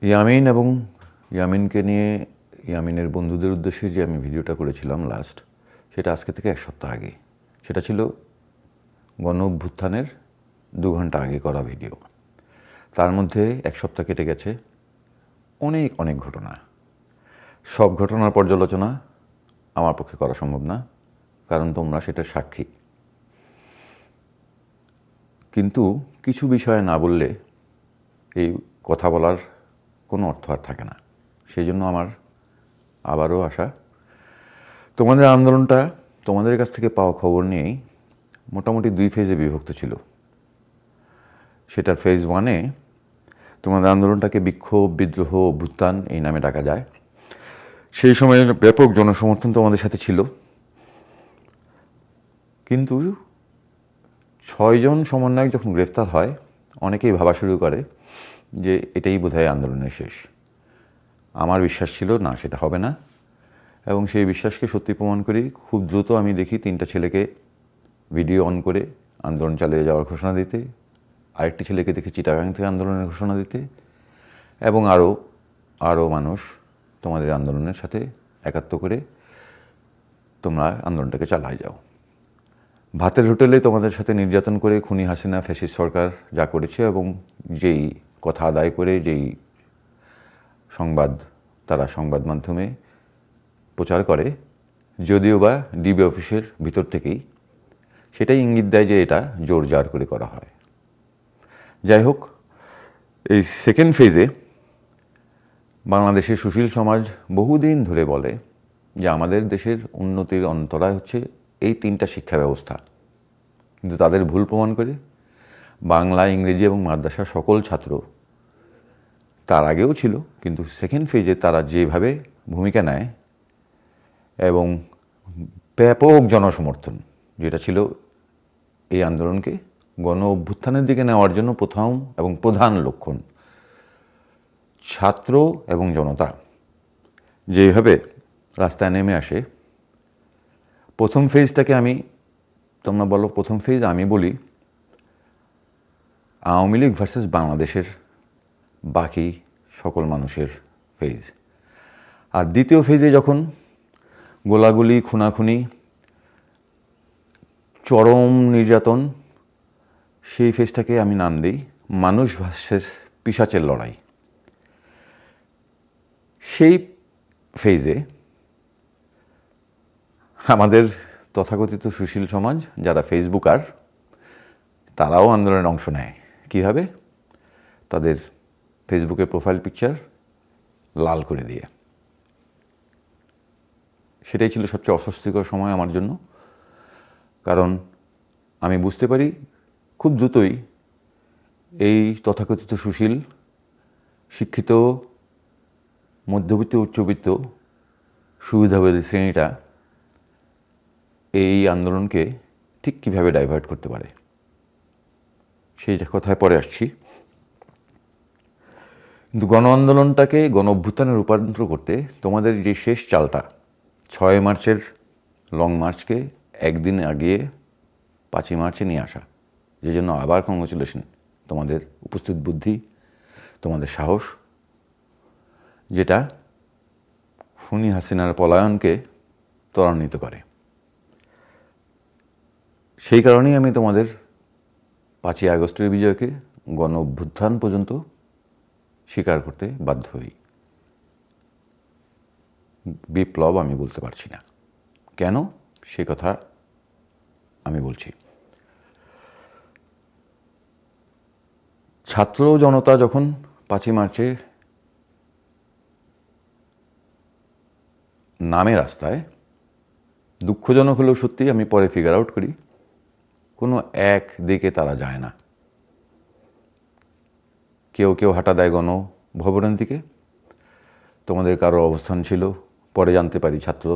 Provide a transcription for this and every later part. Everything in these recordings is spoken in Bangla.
ইয়ামিন এবং ইয়ামিনকে নিয়ে ইয়ামিনের বন্ধুদের উদ্দেশ্যে যে আমি ভিডিওটা করেছিলাম লাস্ট, সেটা আজকে থেকে 1 সপ্তাহ আগে। সেটা ছিল গণ অভ্যুত্থানের 2 ঘন্টা আগে করা ভিডিও। তার মধ্যে 1 সপ্তাহ কেটে গেছে, অনেক অনেক ঘটনা। সব ঘটনার পর্যালোচনা আমার পক্ষে করা সম্ভব না, কারণ তোমরা সেটা সাক্ষী। কিন্তু কিছু বিষয়ে না বললে এই কথা বলার কোনো অর্থ আর থাকে না। সেই জন্য আমার আবারও আশা, তোমাদের আন্দোলনটা তোমাদের কাছ থেকে পাওয়া খবর নিয়েই মোটামুটি 2 ফেজে বিভক্ত ছিল। সেটার ফেজ 1-এ তোমাদের আন্দোলনটাকে বিক্ষোভ, বিদ্রোহ, অভ্যুত্থান এই নামে ডাকা যায়। সেই সময়ে ব্যাপক জনসমর্থন তোমাদের সাথে ছিল, কিন্তু 6 জন সমন্বয়ক যখন গ্রেফতার হয়, অনেকেই ভাবা শুরু করে যে এটাই বোধহয় আন্দোলনের শেষ। আমার বিশ্বাস ছিল না, সেটা হবে না, এবং সেই বিশ্বাসকে সত্যি প্রমাণ করি। খুব দ্রুত আমি দেখি 3টা ছেলেকে ভিডিও অন করে আন্দোলন চালিয়ে যাওয়ার ঘোষণা দিতে, আরেকটি ছেলেকে দেখি চিটাগাং থেকে আন্দোলনের ঘোষণা দিতে, এবং আরও মানুষ তোমাদের আন্দোলনের সাথে একাত্ম করে তোমরা আন্দোলনটাকে চালিয়ে যাও। ভাতের হোটেলে তোমাদের সাথে নির্যাতন করে খুনি হাসিনা ফ্যাসিস্ট সরকার যা করেছে, এবং যেই কথা আদায় করে যেই সংবাদ তারা সংবাদ মাধ্যমে প্রচার করে, যদিও বা ডিবি অফিসের ভিতর থেকেই, সেটাই ইঙ্গিত দেয় যে এটা জোর জার করে করা হয়। যাই হোক, এই সেকেন্ড ফেজে বাংলাদেশের সুশীল সমাজ বহুদিন ধরে বলে যে আমাদের দেশের উন্নতির অন্তরায় হচ্ছে এই 3টা শিক্ষা ব্যবস্থা, কিন্তু তাদের ভুল প্রমাণ করে বাংলা, ইংরেজি এবং মাদ্রাসার সকল ছাত্র, তার আগেও ছিল, কিন্তু সেকেন্ড ফেজে তারা যেভাবে ভূমিকা নেয় এবং ব্যাপক জনসমর্থন, যেটা ছিল এই আন্দোলনকে গণ অভ্যুত্থানের দিকে নেওয়ার জন্য প্রথম এবং প্রধান লক্ষণ, ছাত্র এবং জনতা যেভাবে রাস্তায় নেমে আসে। প্রথম ফেজটাকে তোমরা বলো প্রথম ফেজ, আমি বলি আওয়ামী লীগ ভার্সেস বাংলাদেশের বাকি সকল মানুষের ফেজ। আর দ্বিতীয় ফেজে যখন গোলাগুলি, খুনাখুনি, চরম নির্যাতন, সেই ফেজটাকে আমি নাম দিই মানুষ ভার্সেস পিশাচের লড়াই। সেই ফেজে আমাদের তথাকথিত সুশীল সমাজ, যারা ফেসবুকার, তারাও আন্দোলনের অংশ নেয়। কীভাবে? তাদের ফেসবুকের প্রোফাইল পিকচার লাল করে দিয়ে। সেটাই ছিল সবচেয়ে অস্বস্তিকর সময় আমার জন্য, কারণ আমি বুঝতে পারি খুব দ্রুতই এই তথাকথিত সুশীল, শিক্ষিত, মধ্যবিত্ত, উচ্চবিত্ত, সুবিধাবাদী শ্রেণীটা এই আন্দোলনকে ঠিক কীভাবে ডাইভার্ট করতে পারে, সেই কথায় পরে আসছি। কিন্তু গণ আন্দোলনটাকে গণ অভ্যুত্থানে রূপান্তর করতে তোমাদের যে শেষ চালটা, 6 মার্চের লং মার্চকে একদিন আগিয়ে 5 মার্চে নিয়ে আসা, যে জন্য আবার কংগ্রেচুলেশন। তোমাদের উপস্থিত বুদ্ধি, তোমাদের সাহস, যেটা খুনি হাসিনার পলায়নকে ত্বরান্বিত করে। সেই কারণেই আমি তোমাদের 5ই আগস্টের বিজয়কে গণ অভ্যুত্থান পর্যন্ত স্বীকার করতে বাধ্য হই। বিপ্লব আমি বলতে পারছি না। কেন? সে কথা আমি বলছি। ছাত্র জনতা যখন 5ই মার্চে নামে রাস্তায়, দুঃখজনক হলেও সত্যি, আমি পরে ফিগার আউট করি, কোনো এক দিকে তারা যায় না। কেউ কেউ হাঁটা দেয় গণভবনের দিকে। তোমাদের কারো অবস্থান ছিল, পরে জানতে পারি, ছাত্র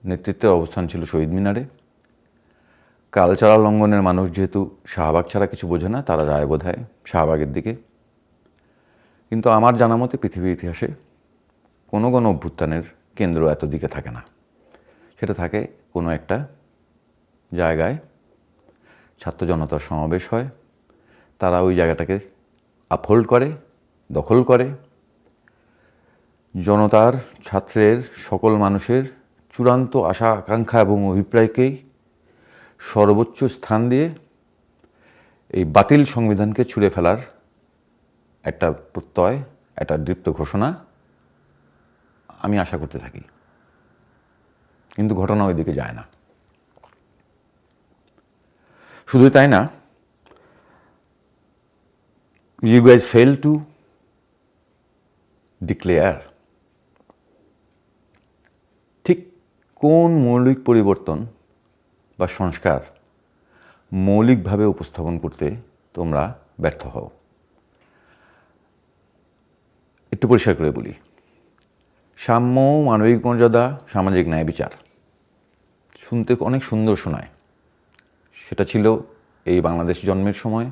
নেতৃত্বের অবস্থান ছিল শহীদ মিনারে। কালচারাল অঙ্গনের মানুষ যেহেতু শাহবাগ ছাড়া কিছু বোঝে না, তারা যায় বোধহয় শাহবাগের দিকে। কিন্তু আমার জানা মতে পৃথিবীর ইতিহাসে কোনো গণ অভ্যুত্থানের কেন্দ্র এত দিকে থাকে না। সেটা থাকে কোনো একটা জায়গায়, ছাত্র জনতার সমাবেশ হয়, তারা ওই জায়গাটাকে আপহোল্ড করে, দখল করে, জনতার, ছাত্রের, সকল মানুষের চূড়ান্ত আশা আকাঙ্ক্ষা এবং অভিপ্রায়কেই সর্বোচ্চ স্থান দিয়ে এই বাতিল সংবিধানকে ছুঁড়ে ফেলার একটা প্রত্যয়, একটা দীপ্ত ঘোষণা আমি আশা করতে থাকি, কিন্তু ঘটনা ওইদিকে যায় না। শুধু তাই না, you guys fail to declare ঠিক কোন মৌলিক পরিবর্তন বা সংস্কার মৌলিকভাবে উপস্থাপন করতে তোমরা ব্যর্থ হও। একটু পরিষ্কার করে বলি, সাম্য, মানবিক মর্যাদা, সামাজিক ন্যায় বিচার শুনতে অনেক সুন্দর শোনায়। সেটা ছিল এই বাংলাদেশ জন্মের সময়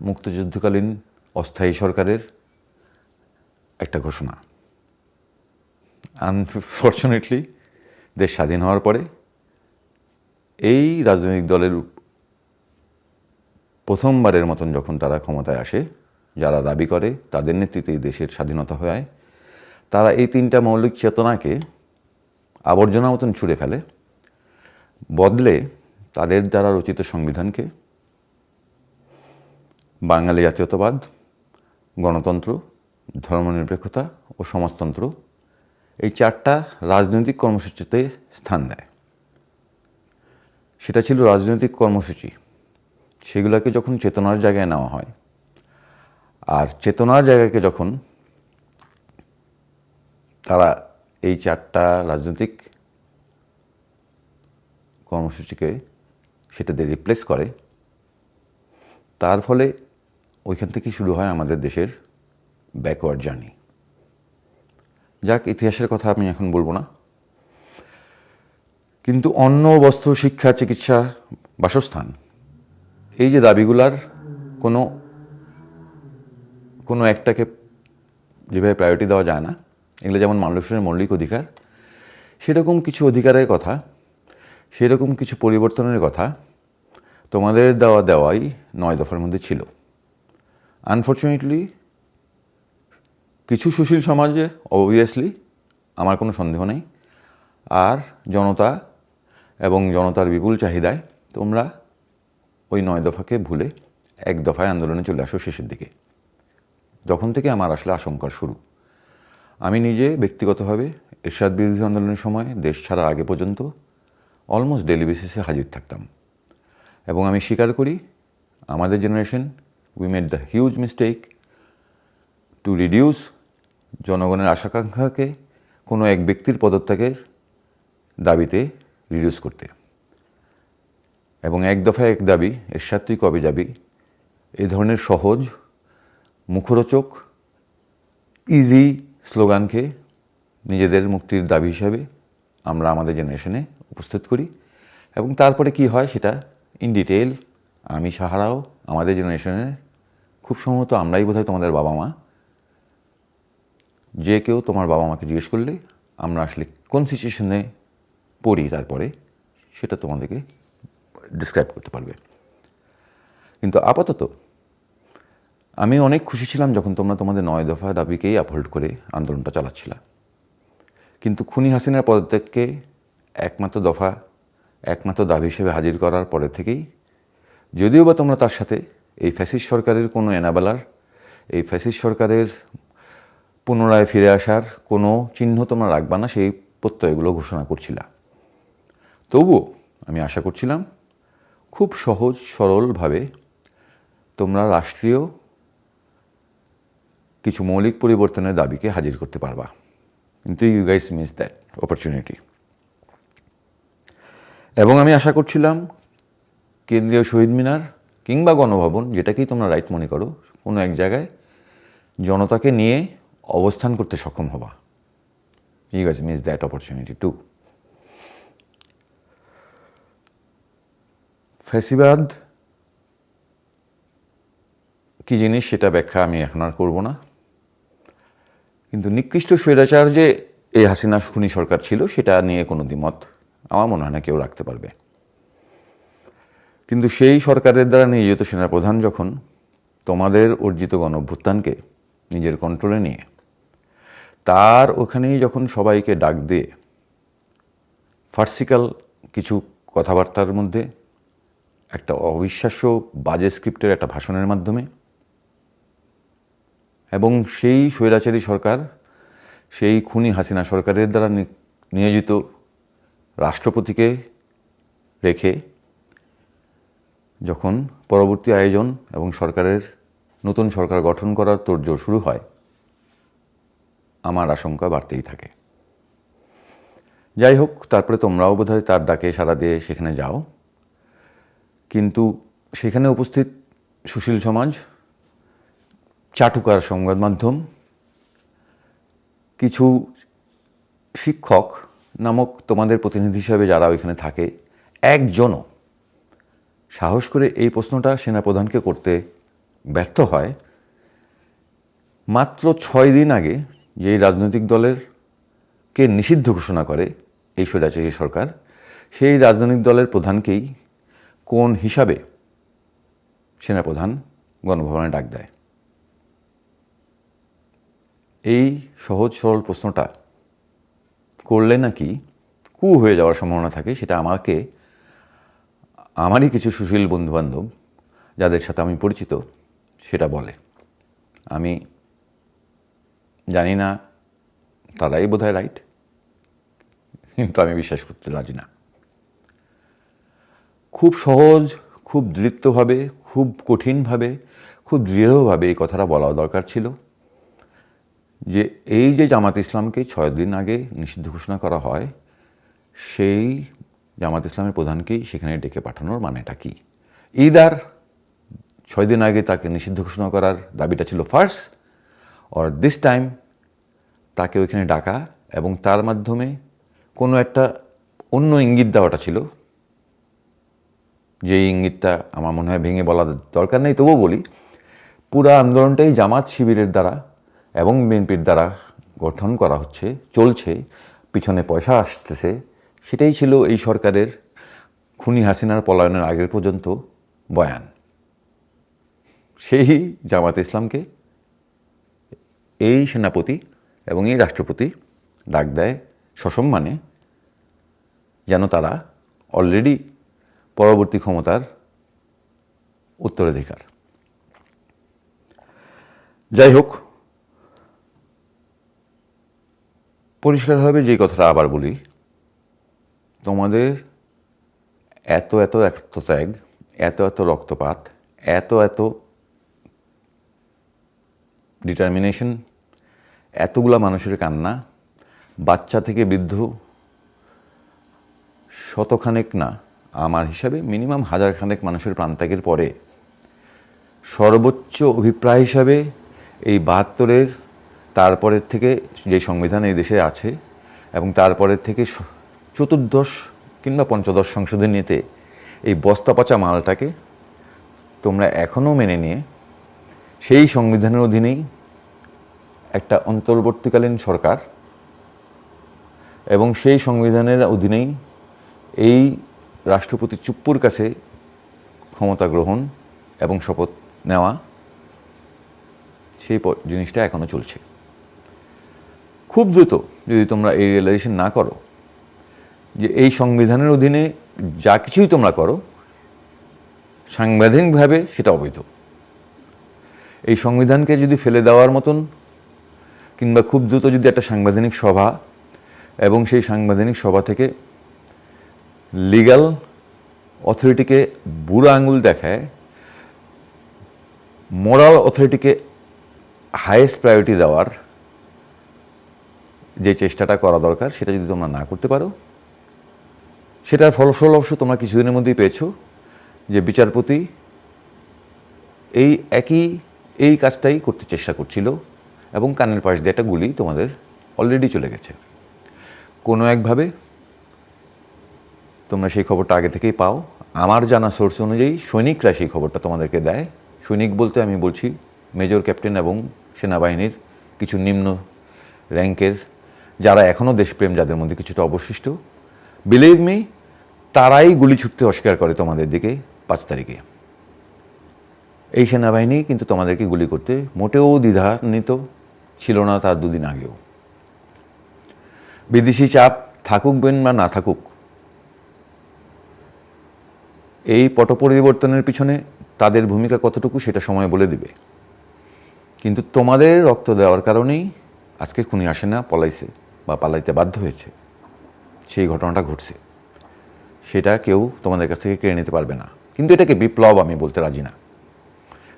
মুক্তিযুদ্ধকালীন অস্থায়ী সরকারের একটা ঘোষণা। আনফর্চুনেটলি দেশ স্বাধীন হওয়ার পরে এই রাজনৈতিক দলের প্রথমবারের মতন যখন তারা ক্ষমতায় আসে, যারা দাবি করে তাদের নেতৃত্বে দেশের স্বাধীনতা হয়, তারা এই তিনটা মৌলিক চেতনাকে আবর্জনা মতন ছুঁড়ে ফেলে, বদলে তাদের দ্বারা রচিত সংবিধানকে বাঙালি জাতীয়তাবাদ, গণতন্ত্র, ধর্মনিরপেক্ষতা ও সমাজতন্ত্র এই চারটা রাজনৈতিক কর্মসূচিতে স্থান দেয়। সেটা ছিল রাজনৈতিক কর্মসূচি। সেগুলোকে যখন চেতনার জায়গায় নেওয়া হয়, আর চেতনার জায়গাকে যখন তারা এই চারটা রাজনৈতিক কর্মসূচিকে সেটা দিয়ে রিপ্লেস করে, তার ফলে ওইখান থেকেই শুরু হয় আমাদের দেশের ব্যাকওয়ার্ড জার্নি। যাক, ইতিহাসের কথা আমি এখন বলবো না, কিন্তু অন্ন, বস্ত্র, শিক্ষা, চিকিৎসা, বাসস্থান এই যে দাবিগুলার কোনো একটাকে যেভাবে প্রায়োরিটি দেওয়া যায় না, এগুলো যেমন মানুষের মৌলিক অধিকার, সেরকম কিছু অধিকারের কথা, সেরকম কিছু পরিবর্তনের কথা তোমাদের দেওয়াই 9 দফার মধ্যে ছিল। আনফর্চুনেটলি কিছু সুশীল সমাজে অবভিয়াসলি আমার কোনো সন্দেহ নেই, আর জনতা এবং জনতার বিপুল চাহিদায় তোমরা ওই 9 দফাকে ভুলে 1 দফায় আন্দোলনে চলে আসো শেষের দিকে। যখন থেকে আমার আসলে আশঙ্কার শুরু। আমি নিজে ব্যক্তিগতভাবে এরশাদ বিরোধী আন্দোলনের সময় দেশ ছাড়ার আগে পর্যন্ত অলমোস্ট ডেইলি বেসিসে হাজির থাকতাম, এবং আমি স্বীকার করি আমাদের generation we made the huge mistake to reduce জনগণের আশাকাঙ্ক্ষাকে কোনো এক ব্যক্তির পদত্যাগের দাবিতে রিডিউস করতে, এবং 1 দফায় 1 দাবি, এরশাদ তুই কবে যাবি, এই ধরনের সহজ, মুখরোচক, ইজি স্লোগানকে নিজেদের মুক্তির দাবি হিসাবে আমরা আমাদের জেনারেশনে উপস্থিত করি। এবং তারপরে কি হয় সেটা ইন ডিটেল আমি সাহারাও, আমাদের জেনারেশনের খুব সম্ভবত আমরাই বোধহয় তোমাদের বাবা মা, যে কেউ তোমার বাবা মাকে জিজ্ঞেস করলে আমরা আসলে কোন সিচুয়েশনে পড়ি তারপরে সেটা তোমাদেরকে ডিসক্রাইব করতে পারবে। কিন্তু আপাতত আমি অনেক খুশি ছিলাম যখন তোমরা তোমাদের 9 দফা দাবিকেই আপহোল্ড করে আন্দোলনটা চালাচ্ছিলা। কিন্তু খুনি হাসিনার পদত্যাগকে একমাত্র দাবি হিসেবে হাজির করার পরে থেকেই, যদিও বা তোমরা তার সাথে এই ফ্যাসিস্ট সরকারের কোনো এনাবেলার, এই ফ্যাসিস্ট সরকারের পুনরায় ফিরে আসার কোনো চিহ্ন তোমরা রাখবা না, সেই প্রত্যয়গুলো ঘোষণা করছিলা, তবুও আমি আশা করছিলাম খুব সহজ সরলভাবে তোমরা রাষ্ট্রীয় কিছু মৌলিক পরিবর্তনের দাবিকে হাজির করতে পারবা। কিন্তু you guys miss that opportunity. এবং আমি আশা করছিলাম কেন্দ্রীয় শহীদ মিনার কিংবা গণভবন, যেটাকেই তোমরা রাইট মনে করো, কোনো এক জায়গায় জনতাকে নিয়ে অবস্থান করতে সক্ষম হবা। You guys miss that opportunity too. ফ্যাসিবাদ কী জিনিস সেটা ব্যাখ্যা আমি এখন আর করব না, কিন্তু নিকৃষ্ট স্বৈরাচার যে এই হাসিনা খুনি সরকার ছিল সেটা নিয়ে কোনো দ্বিমত আমার মনে হয় না কেউ রাখতে পারবে। কিন্তু সেই সরকারের দ্বারা নিয়োজিত সেনাপ্রধান যখন তোমাদের অর্জিত গণঅভ্যুত্থানকে নিজের কন্ট্রোলে নিয়ে তার ওখানেই যখন সবাইকে ডাক দিয়ে ফার্সিক্যাল কিছু কথাবার্তার মধ্যে একটা অবিশ্বাস্য বাজে স্ক্রিপ্টের একটা ভাষণের মাধ্যমে এবং সেই স্বৈরাচারী সরকার, সেই খুনি হাসিনা সরকারের দ্বারা নিয়োজিত রাষ্ট্রপতিকে রেখে যখন পরবর্তী আয়োজন এবং সরকারের নতুন সরকার গঠন করার তোড়জোড় শুরু হয়, আমার আশঙ্কা বাড়তেই থাকে। যাই হোক, তারপরে তোমরাও বোধহয় তার ডাকে সাড়া দিয়ে সেখানে যাও, কিন্তু সেখানে উপস্থিত সুশীল সমাজ, চাটুকার সংবাদ মাধ্যম, কিছু শিক্ষক নামক তোমাদের প্রতিনিধি হিসাবে যারা ওইখানে থাকে, একজনও সাহস করে এই প্রশ্নটা সেনাপ্রধানকে করতে ব্যর্থ হয় মাত্র 6 দিন আগে যেই রাজনৈতিক দলের কে নিষিদ্ধ ঘোষণা করে এই স্বৈরাচারী সরকার, সেই রাজনৈতিক দলের প্রধানকেই কোন হিসাবে সেনাপ্রধান গণভবনে ডাক দেয়। এই সহজ সরল প্রশ্নটা করলে নাকি কু হয়ে যাওয়ার সম্ভাবনা থাকে, সেটা আমারই কিছু সুশীল বন্ধুবান্ধব যাদের সাথে আমি পরিচিত সেটা বলে। আমি জানি না তারাই বোধহয় রাইট, কিন্তু আমি বিশ্বাস করতে রাজি না। খুব সহজ, খুব দৃঢ়ভাবে, খুব কঠিনভাবে, খুব দৃঢ়ভাবে এই কথাটা বলা দরকার ছিল যে এই যে জামাত ইসলামকে 6 দিন আগে নিষিদ্ধ ঘোষণা করা হয়, সেই জামাত ইসলামের প্রধানকেই সেখানে ডেকে পাঠানোর মানেটা কি? ইদার 6 দিন আগে তাকে নিষিদ্ধ ঘোষণা করার দাবিটা ছিল ফার্স্ট, অর দিস টাইম তাকে ওইখানে ডাকা এবং তার মাধ্যমে কোনো একটা অন্য ইঙ্গিত দেওয়াটা ছিল, যে ইঙ্গিতটা আমার মনে হয় ভেঙে বলা দরকার নেই, তবুও বলি, পুরা আন্দোলনটাই জামাত শিবিরের দ্বারা এবং বিএনপির দ্বারা গঠন করা হচ্ছে, চলছে, পিছনে পয়সা আসতেছে, সেটাই ছিল এই সরকারের খুনি হাসিনার পলায়নের আগের পর্যন্ত বয়ান। সেই জামাত ইসলামকে এই সেনাপতি এবং এই রাষ্ট্রপতি ডাক দেয় সসম্মানে, যেন তারা অলরেডি পরবর্তী ক্ষমতার উত্তরাধিকার। যাই হোক, পরিষ্কারভাবে যে কথাটা আবার বলি, তোমাদের এত এত আত্মত্যাগ, এত এত রক্তপাত, এত এত ডিটারমিনেশন, এতগুলা মানুষের কান্না, বাচ্চা থেকে বৃদ্ধ, শতখানেক না, আমার হিসাবে মিনিমাম 1000 খানেক মানুষের প্রাণত্যাগের পরে সর্বোচ্চ অভিপ্রায় হিসাবে এই 72-এর তারপরের থেকে যে সংবিধান এই দেশে আছে এবং তারপরের থেকে 14 কিংবা 15 সংশোধনীতে এই বস্তা পচা মালটাকে তোমরা এখনও মেনে নিয়ে সেই সংবিধানের অধীনেই একটা অন্তর্বর্তীকালীন সরকার এবং সেই সংবিধানের অধীনেই এই রাষ্ট্রপতি চুপ্পুর কাছে ক্ষমতা গ্রহণ এবং শপথ নেওয়া, সেই জিনিসটা এখনও চলছে। খুব দ্রুত যদি তোমরা এই রিয়েলাইজেশন না করো যে এই সংবিধানের অধীনে যা কিছুই তোমরা করো সাংবিধানিকভাবে সেটা অবৈধ, এই সংবিধানকে যদি ফেলে দেওয়ার মতন কিংবা খুব দ্রুত যদি একটা সাংবিধানিক সভা এবং সেই সাংবিধানিক সভা থেকে লিগ্যাল অথরিটিকে বুড়ো আঙুল দেখায় মোরাল অথরিটিকে হাইয়েস্ট প্রায়োরিটি দেওয়ার যে চেষ্টাটা করা দরকার, সেটা যদি তোমরা না করতে পারো, সেটার ফলস্বরূপ অবশ্য তোমরা কিছুদিনের মধ্যেই পেয়েছো যে বিচারপতি এই কাজটাই করতে চেষ্টা করছিল এবং কানের পাশ দিয়ে একটা গুলি তোমাদের অলরেডি চলে গেছে। কোনো একভাবে তোমরা সেই খবরটা আগে থেকেই পাও। আমার জানা সোর্স অনুযায়ী সৈনিকরা সেই খবরটা তোমাদেরকে দেয়। সৈনিক বলতে আমি বলছি মেজর ক্যাপ্টেন এবং সেনাবাহিনীর কিছু নিম্ন র্যাঙ্কের যারা এখনও দেশপ্রেম যাদের মধ্যে কিছুটা অবশিষ্ট, বিলিভ মি, তারাই গুলি ছুটতে অস্বীকার করে তোমাদের দিকে 5 তারিখে। এই সেনাবাহিনী কিন্তু তোমাদেরকে গুলি করতে মোটেও দ্বিধান্বিত ছিল না তার 2 দিন আগেও। বিদেশি চাপ থাকুক বা না থাকুক, এই পট পরিবর্তনের পিছনে তাদের ভূমিকা কতটুকু সেটা সময় বলে দিবে। কিন্তু তোমাদের রক্ত দেওয়ার কারণেই আজকে খুনি আসে না, পলাইছে বা পালাইতে বাধ্য হয়েছে, সেই ঘটনাটা ঘটছে। সেটা কেউ তোমাদের কাছ থেকে কেড়ে নিতে পারবে না। কিন্তু এটাকে বিপ্লব আমি বলতে রাজি না,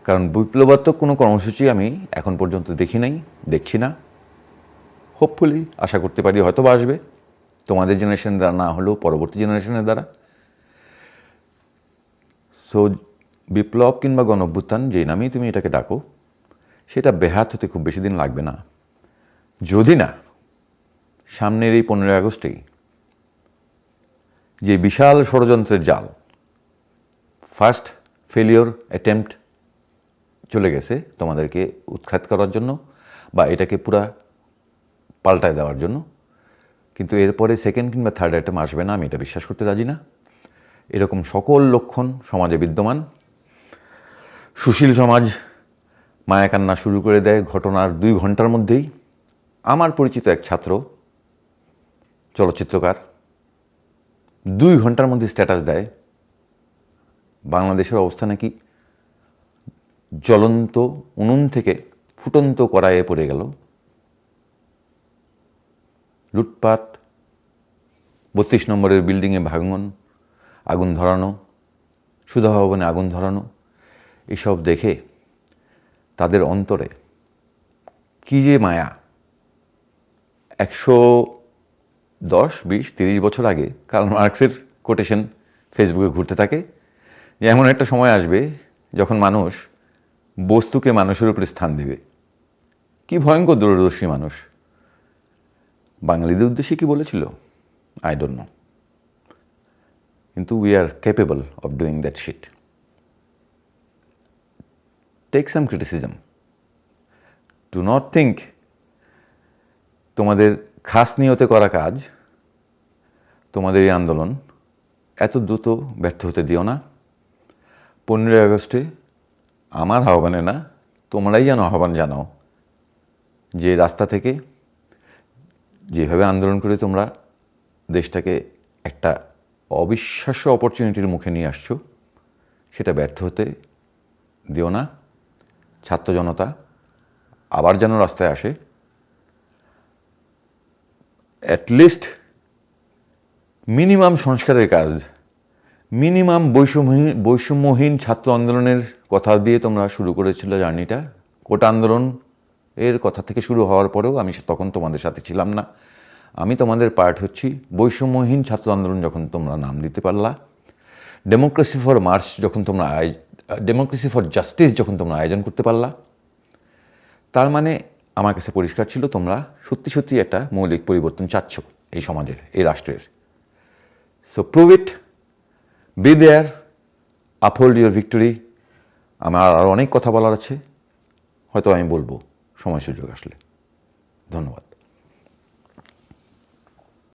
কারণ বিপ্লবাত্মক কোনো কর্মসূচি আমি এখন পর্যন্ত দেখি নাই, দেখছি না। হোপফুলি আশা করতে পারি হয়তো বা আসবে, তোমাদের জেনারেশনের দ্বারা না হলেও পরবর্তী জেনারেশনের দ্বারা। সো বিপ্লব কিংবা গণঅভ্যুত্থান যেই নামেই তুমি এটাকে ডাকো, সেটা ব্যাহত হতে খুব বেশি দিন লাগবে না, যদি না সামনের এই 15ই আগস্টেই যে বিশাল ষড়যন্ত্রের জাল, ফার্স্ট ফেলিওর অ্যাটেম্পট চলে গেছে তোমাদেরকে উৎখাত করার জন্য বা এটাকে পুরা পাল্টায় দেওয়ার জন্য, কিন্তু এরপরে সেকেন্ড কিংবা থার্ড অ্যাটেম্প আসবে না, আমি এটা বিশ্বাস করতে রাজি না। এরকম সকল লক্ষণ সমাজে বিদ্যমান। সুশীল সমাজ মায়াকান্না শুরু করে দেয় ঘটনার 2 ঘন্টার মধ্যেই। আমার পরিচিত এক ছাত্র, চলচ্চিত্রকার, 2 ঘন্টার মধ্যে স্ট্যাটাস দেয় বাংলাদেশের অবস্থা নাকি জ্বলন্ত উনুন থেকে ফুটন্ত কড়াইয়ে পড়ে গেল। লুটপাট, 32 নম্বরের বিল্ডিংয়ে ভাঙন, আগুন ধরানো, সুধা ভবনে আগুন ধরানো, এসব দেখে তাদের অন্তরে কী যে মায়া। 110, 20, 30 বছর আগে কার্ল মার্কসের কোটেশন ফেসবুকে ঘুরতে থাকে যে এমন একটা সময় আসবে যখন মানুষ বস্তুকে মানুষের উপরে স্থান দেবে। কি ভয়ঙ্কর দূরদর্শী মানুষ! বাঙালিদের উদ্দেশ্যে কি বলেছিল আই ডোন্ট নো, কিন্তু we are capable of doing that shit. Take some criticism, do not think তোমাদের খাস নিয়তে করা কাজ, তোমাদের এই আন্দোলন এত দ্রুত ব্যর্থ হতে দিও না। 15ই আগস্টে আমার আহ্বানে না, তোমরাই যেন আহ্বান জানাও যে রাস্তা থেকে যেভাবে আন্দোলন করে তোমরা দেশটাকে একটা অবিশ্বাস্য অপরচুনিটির মুখে নিয়ে আসছো, সেটা ব্যর্থ হতে দিও না। ছাত্র জনতা আবার যেন রাস্তায় আসে। অ্যাটলিস্ট মিনিমাম সংস্কারের কাজ, মিনিমাম বৈষম্যহীন ছাত্র আন্দোলনের কথা দিয়ে তোমরা শুরু করেছিলে জার্নিটা। কোটা আন্দোলন এর কথা থেকে শুরু হওয়ার পরেও আমি তখন তোমাদের সাথে ছিলাম না। আমি তোমাদের পার্ট হচ্ছি। বৈষম্যহীন ছাত্র আন্দোলন যখন তোমরা নাম দিতে পারলা, ডেমোক্রেসি ফর মার্চ যখন তোমরা ডেমোক্রেসি ফর জাস্টিস যখন তোমরা আয়োজন করতে পারলা, তার মানে আমার কাছে পরিষ্কার ছিল তোমরা সত্যি সত্যি একটা মৌলিক পরিবর্তন চাচ্ছ এই সমাজের, এই রাষ্ট্রের। So prove it, be there, uphold your victory. আমার আরও অনেক কথা বলার আছে, হয়তো আমি বলবো সময় সুযোগ আসলে। ধন্যবাদ।